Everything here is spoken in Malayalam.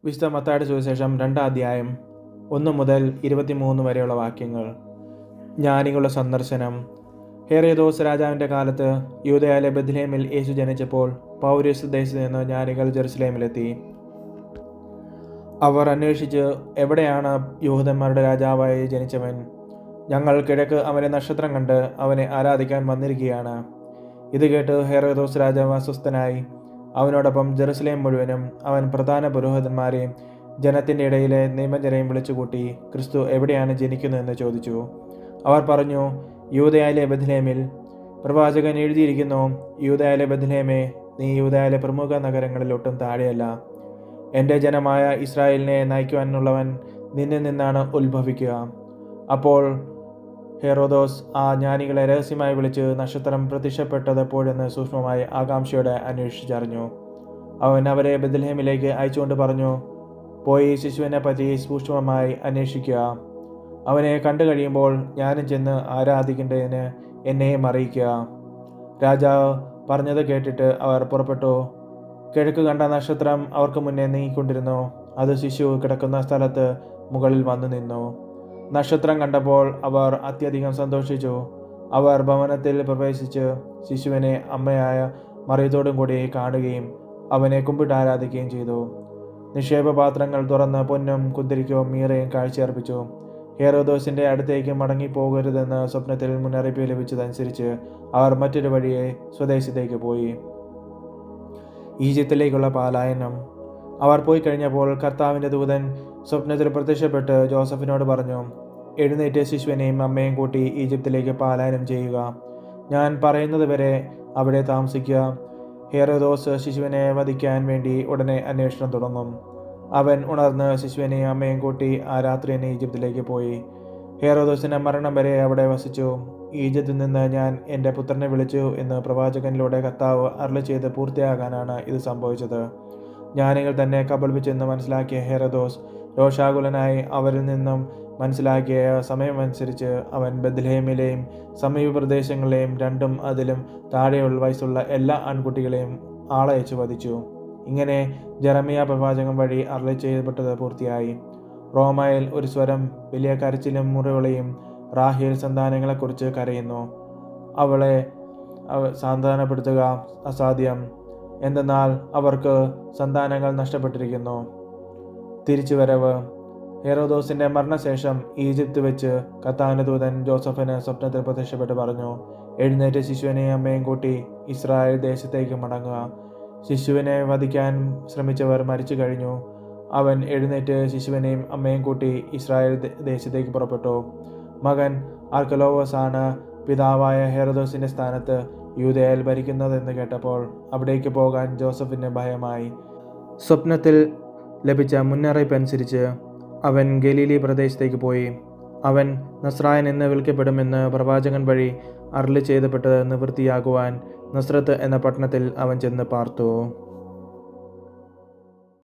വിശുദ്ധ മത്തായിയുടെ സുവിശേഷം 2-ാം അധ്യായം 1 മുതൽ 23 വരെയുള്ള വാക്യങ്ങൾ. ജ്ഞാനികളുടെ സന്ദർശനം. ഹെരോദോസ് രാജാവിൻ്റെ കാലത്ത് യൂദയായിലെ ബെത്ലഹേമിൽ യേശു ജനിച്ചപ്പോൾ പൗരസ്ത്യ ദേശത്ത് നിന്ന് ജ്ഞാനികൾ ജെറുസലേമിലെത്തി. അവർ അന്വേഷിച്ച്, എവിടെയാണ് യഹൂദന്മാരുടെ രാജാവായി ജനിച്ചവൻ? ഞങ്ങൾ കിഴക്ക് അവൻ്റെ നക്ഷത്രം കണ്ട് അവനെ ആരാധിക്കാൻ വന്നിരിക്കുകയാണ്. ഇത് കേട്ട് ഹെരോദോസ് രാജാവ് അസ്വസ്ഥനായി. അവനോടൊപ്പം ജെറുസലേം മുഴുവനും അവൻ പ്രധാന പുരോഹിതന്മാരെയും ജനത്തിൻ്റെ ഇടയിലെ നിയമജ്ഞരെയും വിളിച്ചുകൂട്ടി ക്രിസ്തു എവിടെയാണ് ജനിക്കുന്നതെന്ന് ചോദിച്ചു. അവർ പറഞ്ഞു, യൂദയായിലെ ബെത്ലഹേമിൽ. പ്രവാചകൻ എഴുതിയിരിക്കുന്നു, യൂദയായിലെ ബെത്ലഹേമേ, നീ യൂദയായിലെ പ്രമുഖ നഗരങ്ങളിൽ ഒട്ടും താഴെയല്ല. എൻ്റെ ജനമായ ഇസ്രായേലിനെ നയിക്കുവാനുള്ളവൻ നിന്നിൽ നിന്നാണ് ഉത്ഭവിക്കുക. അപ്പോൾ ഹെരോദോസ് ആ ജ്ഞാനികളെ രഹസ്യമായി വിളിച്ച് നക്ഷത്രം പ്രത്യക്ഷപ്പെട്ടതെപ്പോഴെന്ന് സൂക്ഷ്മമായി ആകാംക്ഷയോടെ അന്വേഷിച്ചറിഞ്ഞു. അവൻ അവരെ ബെത്ലഹേമിലേക്ക് അയച്ചുകൊണ്ട് പറഞ്ഞു, പോയി ശിശുവിനെ പറ്റി സൂക്ഷ്മമായി അന്വേഷിക്കുക. അവനെ കണ്ടു കഴിയുമ്പോൾ ഞാനും ചെന്ന് ആരാധിക്കേണ്ടതിന് എന്നെയും അറിയിക്കുക. രാജാവ് പറഞ്ഞത് കേട്ടിട്ട് അവർ പുറപ്പെട്ടു. കിഴക്ക് കണ്ട നക്ഷത്രം അവർക്ക് മുന്നേ നീങ്ങിക്കൊണ്ടിരുന്നു. അത് ശിശു കിടക്കുന്ന സ്ഥലത്ത് മുകളിൽ വന്നു നിന്നു. നക്ഷത്രം കണ്ടപ്പോൾ അവർ അത്യധികം സന്തോഷിച്ചു. അവർ ഭവനത്തിൽ പ്രവേശിച്ച് ശിശുവിനെ അമ്മയായ മറിയത്തോടും കൂടി കാണുകയും അവനെ കുമ്പിട്ട് ആരാധിക്കുകയും ചെയ്തു. നിക്ഷേപപാത്രങ്ങൾ തുറന്ന് പൊന്നും കുന്തിരിക്കവും മീറയും കാഴ്ചയർപ്പിച്ചു. ഹെരോദോസിൻ്റെ അടുത്തേക്ക് മടങ്ങിപ്പോകരുതെന്ന് സ്വപ്നത്തിൽ മുന്നറിയിപ്പ് ലഭിച്ചതനുസരിച്ച് അവർ മറ്റൊരു വഴിയെ സ്വദേശത്തേക്ക് പോയി. ഈജിപ്തിലേക്കുള്ള പലായനം. അവർ പോയി കഴിഞ്ഞപ്പോൾ കർത്താവിൻ്റെ ദൂതൻ സ്വപ്നത്തിൽ പ്രത്യക്ഷപ്പെട്ട് ജോസഫിനോട് പറഞ്ഞു, എഴുന്നേറ്റ് ശിശുവിനെയും അമ്മയും കൂട്ടി ഈജിപ്തിലേക്ക് പലായനം ചെയ്യുക. ഞാൻ പറയുന്നത് വരെ അവിടെ താമസിക്കുക. ഹെരോദോസ് ശിശുവിനെ വധിക്കാൻ വേണ്ടി ഉടനെ അന്വേഷണം തുടങ്ങും. അവൻ ഉണർന്ന് ശിശുവിനെയും അമ്മയും കൂട്ടി ആ രാത്രി തന്നെ ഈജിപ്തിലേക്ക് പോയി. ഹെരോദോസിൻ്റെ മരണം വരെ അവിടെ വസിച്ചു. ഈജിപ്തിൽ നിന്ന് ഞാൻ എൻ്റെ പുത്രനെ വിളിച്ചു എന്ന് പ്രവാചകനിലൂടെ കർത്താവ് അരുളി ചെയ്ത് പൂർത്തിയാകാനാണ് ഇത് സംഭവിച്ചത്. ജ്ഞാനികൾ തന്നെ കബളിപ്പിച്ചെന്ന് മനസ്സിലാക്കിയ ഹെരോദോസ് രോഷാകുലനായി അവരിൽ നിന്നും മനസ്സിലാക്കിയ സമയമനുസരിച്ച് അവൻ ബെത്ലഹേമിലെയും സമീപ പ്രദേശങ്ങളിലെയും 2 അതിലും താഴെയുള്ള വയസ്സുള്ള എല്ലാ ആൺകുട്ടികളെയും ആളയച്ചു വധിച്ചു. ഇങ്ങനെ ജെറമിയ പ്രവാചകൻ വഴി അരുളി ചെയ്യപ്പെട്ടത് പൂർത്തിയായി. റോമയിൽ ഒരു സ്വരം വലിയ കരച്ചിലും മുറിവിളയും. റാഹേൽ സന്താനങ്ങളെക്കുറിച്ച് കരയുന്നു. അവളെ സാന്ത്വനപ്പെടുത്തുക അസാധ്യം, എന്തെന്നാൽ അവർക്ക് സന്താനങ്ങൾ നഷ്ടപ്പെട്ടിരിക്കുന്നു. തിരിച്ചുവരവ്. ഹെരോദോസിൻ്റെ മരണശേഷം ഈജിപ്ത് വെച്ച് കർത്താവിൻ്റെ ദൂതൻ ജോസഫിന് സ്വപ്നത്തിൽ പ്രത്യക്ഷപ്പെട്ട് പറഞ്ഞു, എഴുന്നേറ്റ് ശിശുവിനെയും അമ്മയും കൂട്ടി ഇസ്രായേൽ ദേശത്തേക്ക് മടങ്ങുക. ശിശുവിനെ വധിക്കാൻ ശ്രമിച്ചവർ മരിച്ചു കഴിഞ്ഞു. അവൻ എഴുന്നേറ്റ് ശിശുവിനെയും അമ്മയും കൂട്ടി ഇസ്രായേൽ ദേശത്തേക്ക് പുറപ്പെട്ടു. മകൻ അർക്കലോവസ് ആണ് പിതാവായ ഹെരോദോസിൻ്റെ സ്ഥാനത്ത് യൂദയായിൽ ഭരിക്കുന്നതെന്ന് കേട്ടപ്പോൾ അവിടേക്ക് പോകാൻ ജോസഫിന് ഭയമായി. സ്വപ്നത്തിൽ ലഭിച്ച മുന്നറിയിപ്പ് അനുസരിച്ച് അവൻ ഗലീലി പ്രദേശത്തേക്ക് പോയി. അവൻ നസ്രായൻ എന്ന് വിളിക്കപ്പെടുമെന്ന് പ്രവാചകൻ വഴി അരുളി ചെയ്യപ്പെട്ടത് നിവൃത്തിയാകുവാൻ നസ്രത്ത് എന്ന പട്ടണത്തിൽ അവൻ ചെന്ന് പാർത്തു.